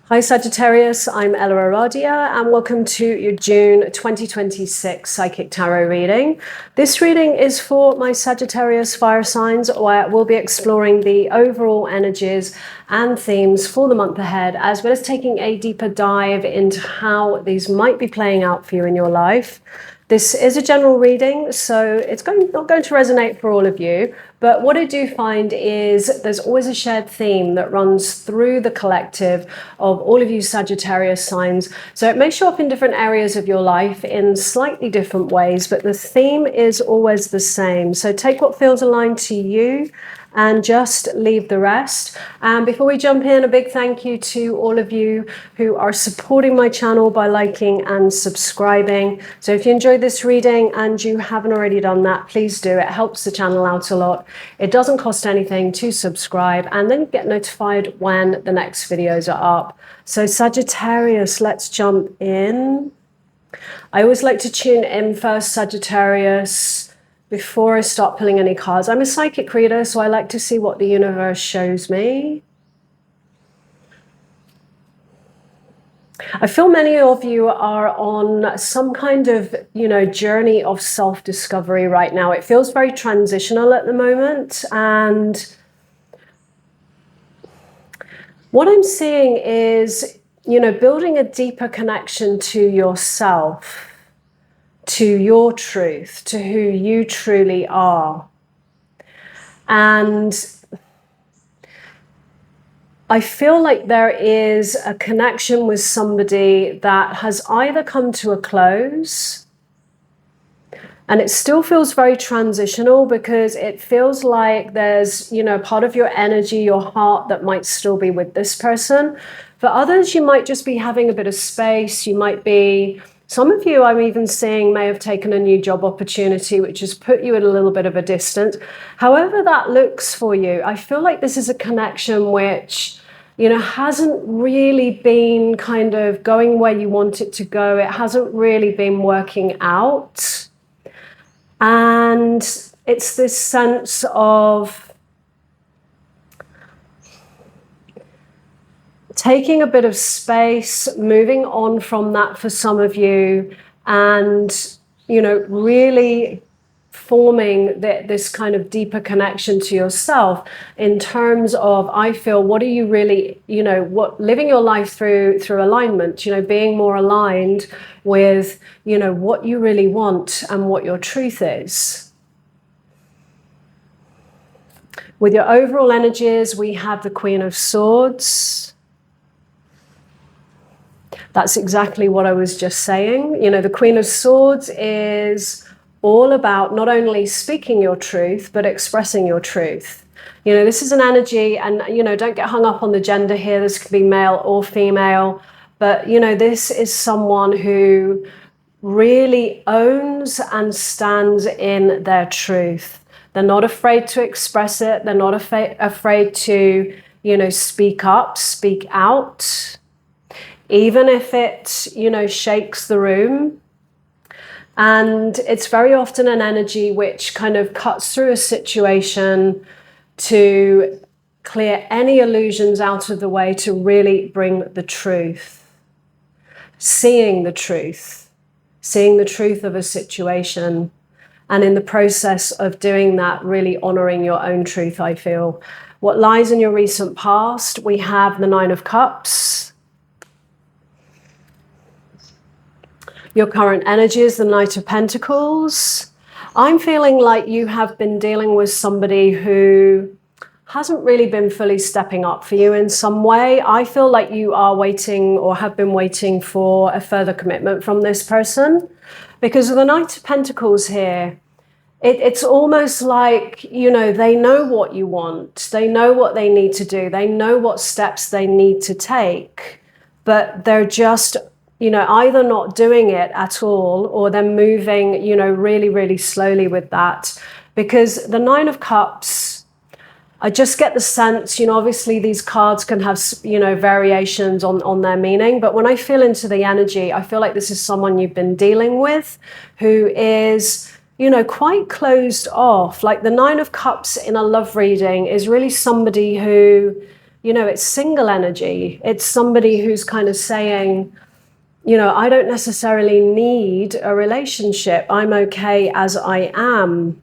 Hi Sagittarius, I'm EllaAradia and welcome to your June 2026 Psychic Tarot reading. This reading is for my Sagittarius fire signs, where we'll be exploring the overall energies and themes for the month ahead, as well as taking a deeper dive into how these might be playing out for you in your life. This is a general reading, so it's not going to resonate for all of you, but what I do find is there's always a shared theme that runs through the collective of all of you Sagittarius signs. So it may show up in different areas of your life in slightly different ways, but the theme is always the same. So take what feels aligned to you and just leave the rest. And before we jump in, a big thank you to all of you who are supporting my channel by liking and subscribing. So if you enjoyed this reading and you haven't already done that, please do. It helps the channel out a lot. It doesn't cost anything to subscribe, and then you get notified when the next videos are up. So Sagittarius, let's jump in. I always like to tune in first, Sagittarius, before I start pulling any cards. I'm a psychic reader, so I like to see what the universe shows me. I feel many of you are on some kind of, journey of self-discovery right now. It feels very transitional at the moment. And what I'm seeing is, building a deeper connection to yourself, to your truth, to who you truly are. And I feel like there is a connection with somebody that has either come to a close, and it still feels very transitional because it feels like there's, part of your energy, your heart that might still be with this person. For others, you might just be having a bit of space. You might be, some of you I'm even seeing may have taken a new job opportunity, which has put you at a little bit of a distance. However that looks for you, I feel like this is a connection which, hasn't really been kind of going where you want it to go. It hasn't really been working out. And it's this sense of taking a bit of space, moving on from that for some of you, and, really forming this kind of deeper connection to yourself in terms of, I feel, what are you really, living your life through alignment, being more aligned with, what you really want and what your truth is. With your overall energies, we have the Queen of Swords. That's exactly what I was just saying. The Queen of Swords is all about not only speaking your truth, but expressing your truth. This is an energy, and, don't get hung up on the gender here. This could be male or female, but, this is someone who really owns and stands in their truth. They're not afraid to express it. They're not afraid to, speak up, speak out, even if it, shakes the room. And it's very often an energy which kind of cuts through a situation to clear any illusions out of the way, to really bring the truth. Seeing the truth of a situation. And in the process of doing that, really honoring your own truth, I feel. What lies in your recent past, we have the Nine of Cups. Your current energy is the Knight of Pentacles. I'm feeling like you have been dealing with somebody who hasn't really been fully stepping up for you in some way. I feel like you are waiting, or have been waiting, for a further commitment from this person. Because of the Knight of Pentacles here, it's almost like, they know what you want. They know what they need to do. They know what steps they need to take. But they're just, either not doing it at all, or they're moving, really, really slowly with that. Because the Nine of Cups, I just get the sense, obviously these cards can have, variations on their meaning. But when I feel into the energy, I feel like this is someone you've been dealing with who is, quite closed off. Like the Nine of Cups in a love reading is really somebody who you know, it's single energy. It's somebody who's kind of saying, you know, I don't necessarily need a relationship. I'm okay as I am.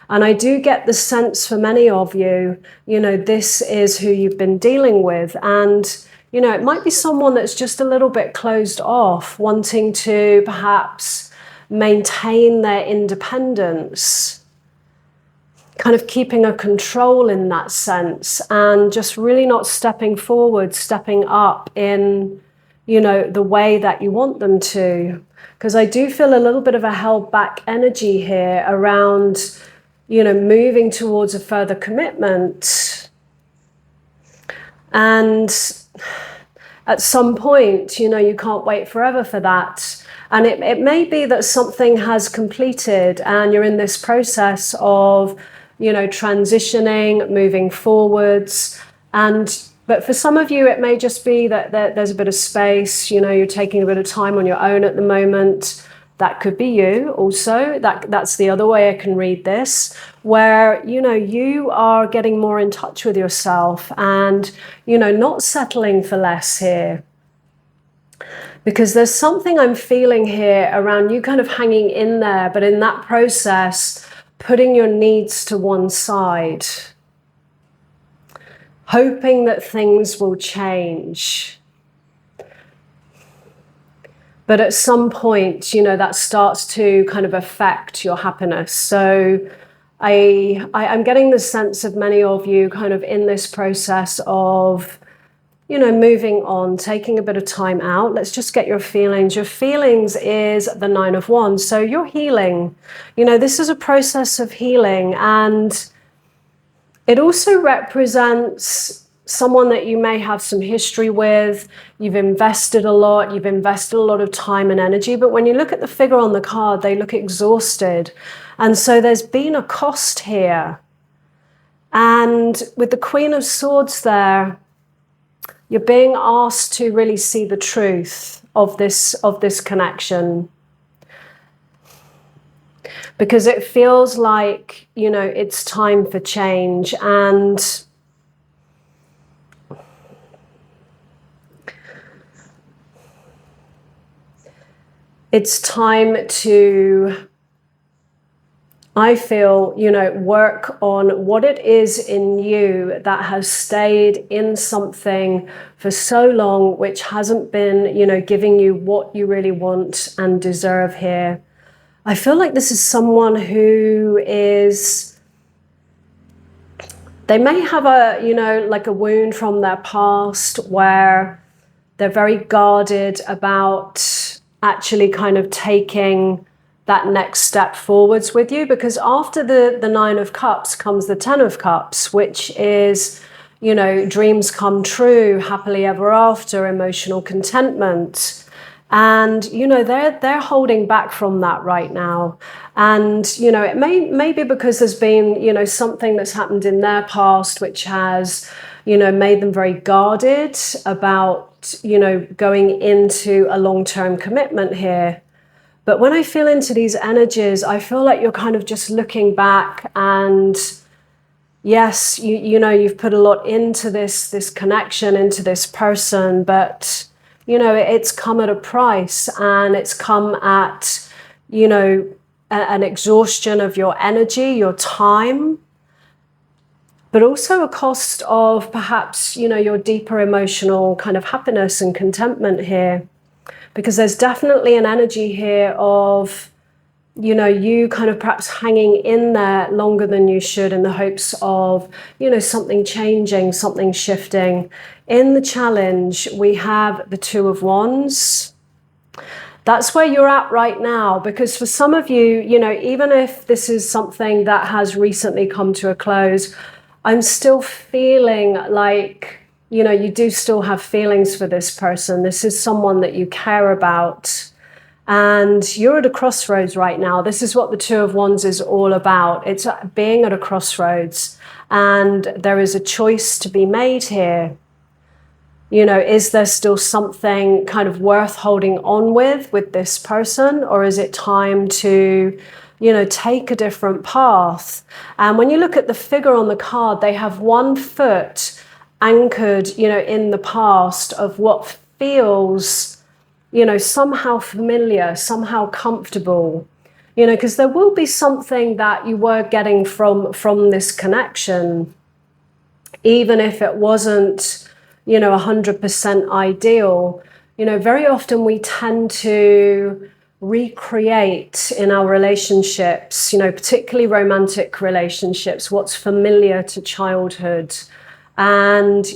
And I do get the sense for many of you, you know, this is who you've been dealing with. And, you know, it might be someone that's just a little bit closed off, wanting to perhaps maintain their independence, kind of keeping a control in that sense, and just really not stepping forward, stepping up in, you know, the way that you want them to. Because I do feel a little bit of a held back energy here around, you know, moving towards a further commitment. And at some point, you know, you can't wait forever for that. And it may be that something has completed and you're in this process of, you know, transitioning, moving forwards. But for some of you, it may just be that there's a bit of space, you know, you're taking a bit of time on your own at the moment. That could be you also. That's the other way I can read this, where, you know, you are getting more in touch with yourself and, you know, not settling for less here. Because there's something I'm feeling here around you kind of hanging in there, but in that process, putting your needs to one side, hoping that things will change. But at some point, you know, that starts to kind of affect your happiness. So I'm getting the sense of many of you kind of in this process of, you know, moving on, taking a bit of time out. Let's just get your feelings. Your feelings is the 9 of Wands. So you're healing. You know, this is a process of healing. And it also represents someone that you may have some history with. You've invested a lot. You've invested a lot of time and energy. But when you look at the figure on the card, they look exhausted. And so there's been a cost here. And with the Queen of Swords there, you're being asked to really see the truth of this connection. Because it feels like, you know, it's time for change. And it's time to, I feel, you know, work on what it is in you that has stayed in something for so long, which hasn't been, you know, giving you what you really want and deserve here. I feel like this is someone who is, they may have a, you know, like a wound from their past where they're very guarded about actually kind of taking that next step forwards with you, because after the 9 of Cups comes the 10 of Cups, which is, you know, dreams come true, happily ever after, emotional contentment. And, you know, they're holding back from that right now. And, you know, it may be because there's been, you know, something that's happened in their past, which has, you know, made them very guarded about, you know, going into a long-term commitment here. But when I feel into these energies, I feel like you're kind of just looking back and yes, you know, you've put a lot into this connection, into this person, but, you know, it's come at a price, and it's come at, you know, an exhaustion of your energy, your time, but also a cost of perhaps, you know, your deeper emotional kind of happiness and contentment here. Because there's definitely an energy here of, you know, you kind of perhaps hanging in there longer than you should in the hopes of, you know, something changing, something shifting. In the challenge, we have the 2 of Wands. That's where you're at right now, because for some of you, you know, even if this is something that has recently come to a close, I'm still feeling like, you know, you do still have feelings for this person. This is someone that you care about. And you're at a crossroads right now. This is what the 2 of Wands is all about. It's being at a crossroads. And there is a choice to be made here. You know, is there still something kind of worth holding on with this person? Or is it time to, you know, take a different path? And when you look at the figure on the card, they have one foot anchored, in the past of what feels, somehow familiar, somehow comfortable, because there will be something that you were getting from this connection, even if it wasn't, 100% ideal. Very often we tend to recreate in our relationships, particularly romantic relationships, what's familiar to childhood. And,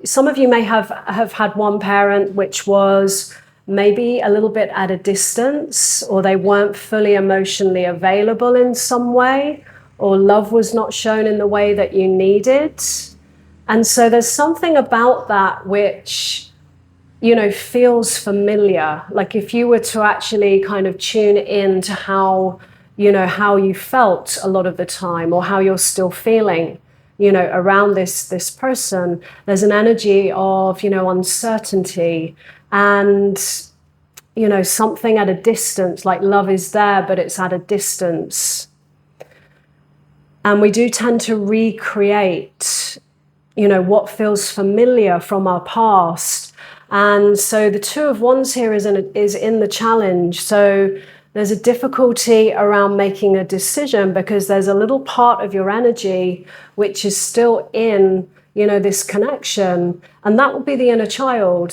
some of you may have had one parent which was maybe a little bit at a distance, or they weren't fully emotionally available in some way, or love was not shown in the way that you needed. And so there's something about that which, feels familiar. Like if you were to actually kind of tune in to how you felt a lot of the time, or how you're still feeling, around this person, there's an energy of, uncertainty and, something at a distance, like love is there, but it's at a distance. And we do tend to recreate, what feels familiar from our past. And so the Two of Wands here is in the challenge. So there's a difficulty around making a decision, because there's a little part of your energy which is still in, this connection. And that will be the inner child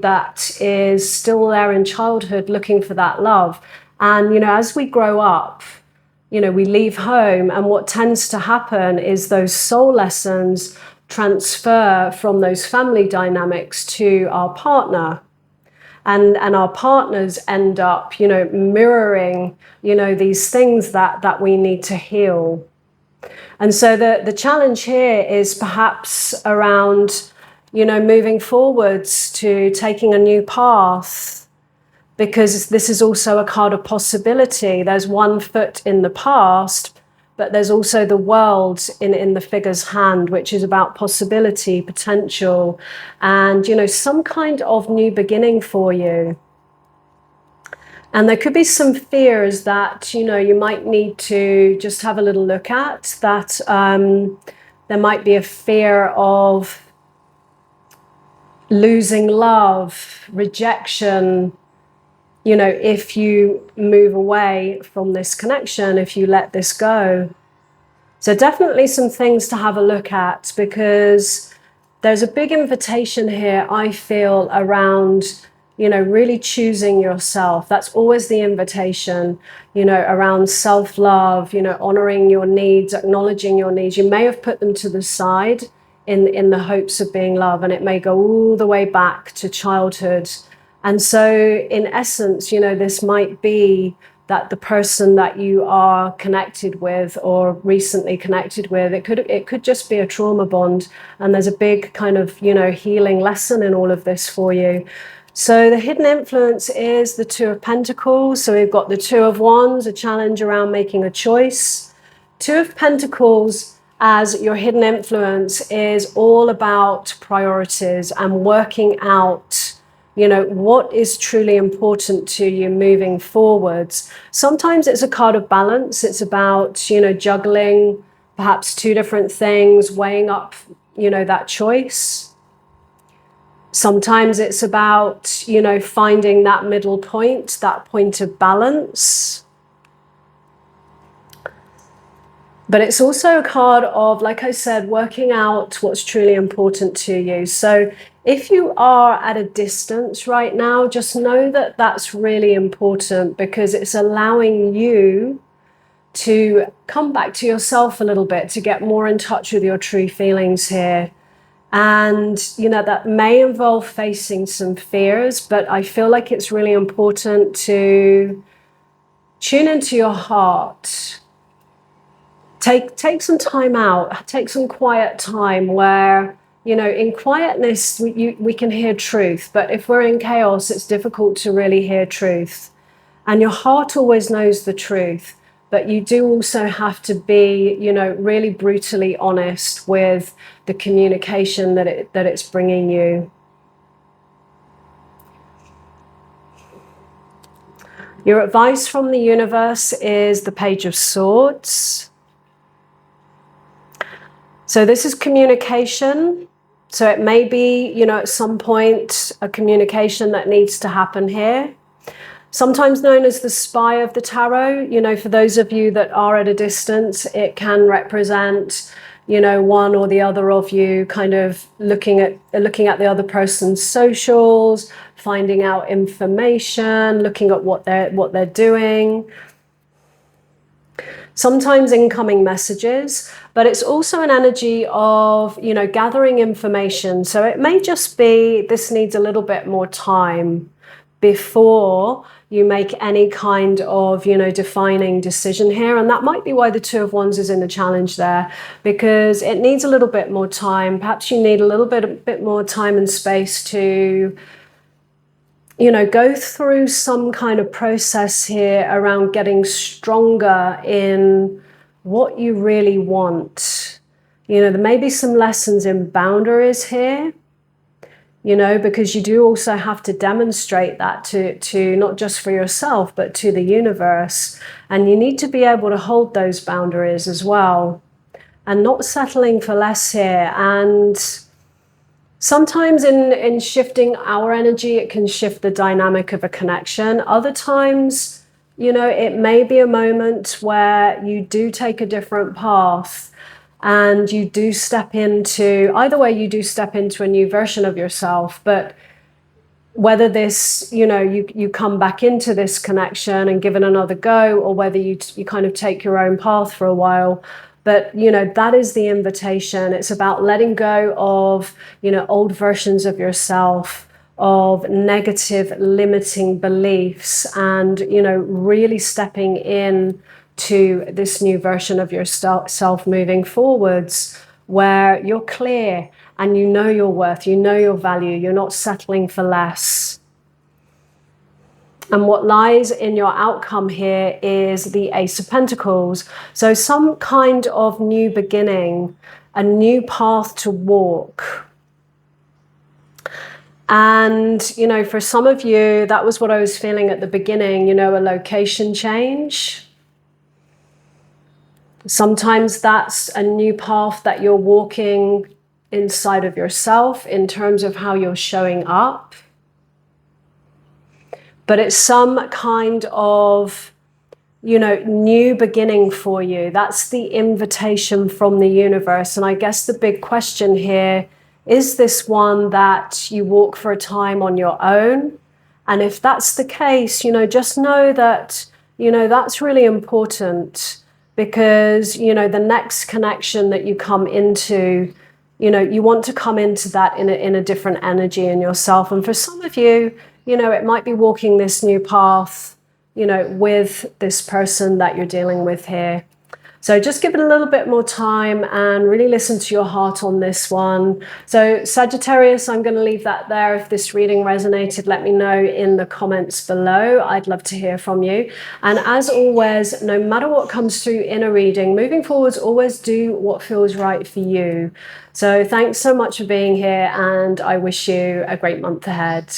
that is still there in childhood looking for that love. And, as we grow up, we leave home, and what tends to happen is those soul lessons transfer from those family dynamics to our partner. And our partners end up, mirroring, these things that we need to heal. And so the challenge here is perhaps around, moving forwards to taking a new path, because this is also a card of possibility. There's one foot in the past, but there's also the world in the figure's hand, which is about possibility, potential, and, some kind of new beginning for you. And there could be some fears that, you might need to just have a little look at, that there might be a fear of losing love, rejection, if you move away from this connection, if you let this go. So definitely some things to have a look at, because there's a big invitation here, I feel, around, really choosing yourself. That's always the invitation, around self-love, honoring your needs, acknowledging your needs. You may have put them to the side in the hopes of being loved, and it may go all the way back to childhood. And so in essence, this might be that the person that you are connected with or recently connected with, it could just be a trauma bond. And there's a big kind of, healing lesson in all of this for you. So the hidden influence is the Two of Pentacles. So we've got the Two of Wands, a challenge around making a choice. Two of Pentacles as your hidden influence is all about priorities and working out, what is truly important to you moving forwards. Sometimes it's a card of balance. It's about, juggling perhaps two different things, weighing up, that choice. Sometimes it's about, finding that middle point, that point of balance. But it's also a card of, like I said, working out what's truly important to you. So if you are at a distance right now, just know that that's really important, because it's allowing you to come back to yourself a little bit, to get more in touch with your true feelings here. And, that may involve facing some fears, but I feel like it's really important to tune into your heart. Take some time out, take some quiet time where, in quietness, we can hear truth. But if we're in chaos, it's difficult to really hear truth. And your heart always knows the truth. But you do also have to be, really brutally honest with the communication that it's bringing you. Your advice from the universe is the Page of Swords. So this is communication. So it may be, you know, at some point, a communication that needs to happen here. Sometimes known as the spy of the tarot, you know, for those of you that are at a distance, it can represent, you know, one or the other of you kind of looking at the other person's socials, finding out information, looking at what they're doing. Sometimes incoming messages, but it's also an energy of, you know, gathering information. So it may just be this needs a little bit more time before you make any kind of, you know, defining decision here. And that might be why the Two of Wands is in the challenge there, because it needs a little bit more time. Perhaps you need a little bit more time and space to, you know, go through some kind of process here around getting stronger in what you really want. You know, there may be some lessons in boundaries here, you know, because you do also have to demonstrate that to not just for yourself, but to the universe. And you need to be able to hold those boundaries as well and not settling for less here. And sometimes in shifting our energy, it can shift the dynamic of a connection. Other times, you know, it may be a moment where you do take a different path and you do step into, either way, you do step into a new version of yourself. But whether this, you know, you come back into this connection and give it another go, or whether you kind of take your own path for a while. But, you know, that is the invitation. It's about letting go of, you know, old versions of yourself, of negative limiting beliefs, and, you know, really stepping in to this new version of yourself moving forwards, where you're clear and you know your worth, you know your value, you're not settling for less. And what lies in your outcome here is the Ace of Pentacles. So some kind of new beginning, a new path to walk. And, you know, for some of you, that was what I was feeling at the beginning, you know, a location change. Sometimes that's a new path that you're walking inside of yourself in terms of how you're showing up. But it's some kind of, you know, new beginning for you. That's the invitation from the universe. And I guess the big question here, is this one that you walk for a time on your own? And if that's the case, you know, just know that, you know, that's really important. Because, you know, the next connection that you come into, you know, you want to come into that in a different energy in yourself. And for some of you, you know, it might be walking this new path, you know, with this person that you're dealing with here. So just give it a little bit more time and really listen to your heart on this one. So Sagittarius, I'm going to leave that there. If this reading resonated, let me know in the comments below. I'd love to hear from you. And as always, no matter what comes through in a reading, moving forwards, always do what feels right for you. So thanks so much for being here, and I wish you a great month ahead.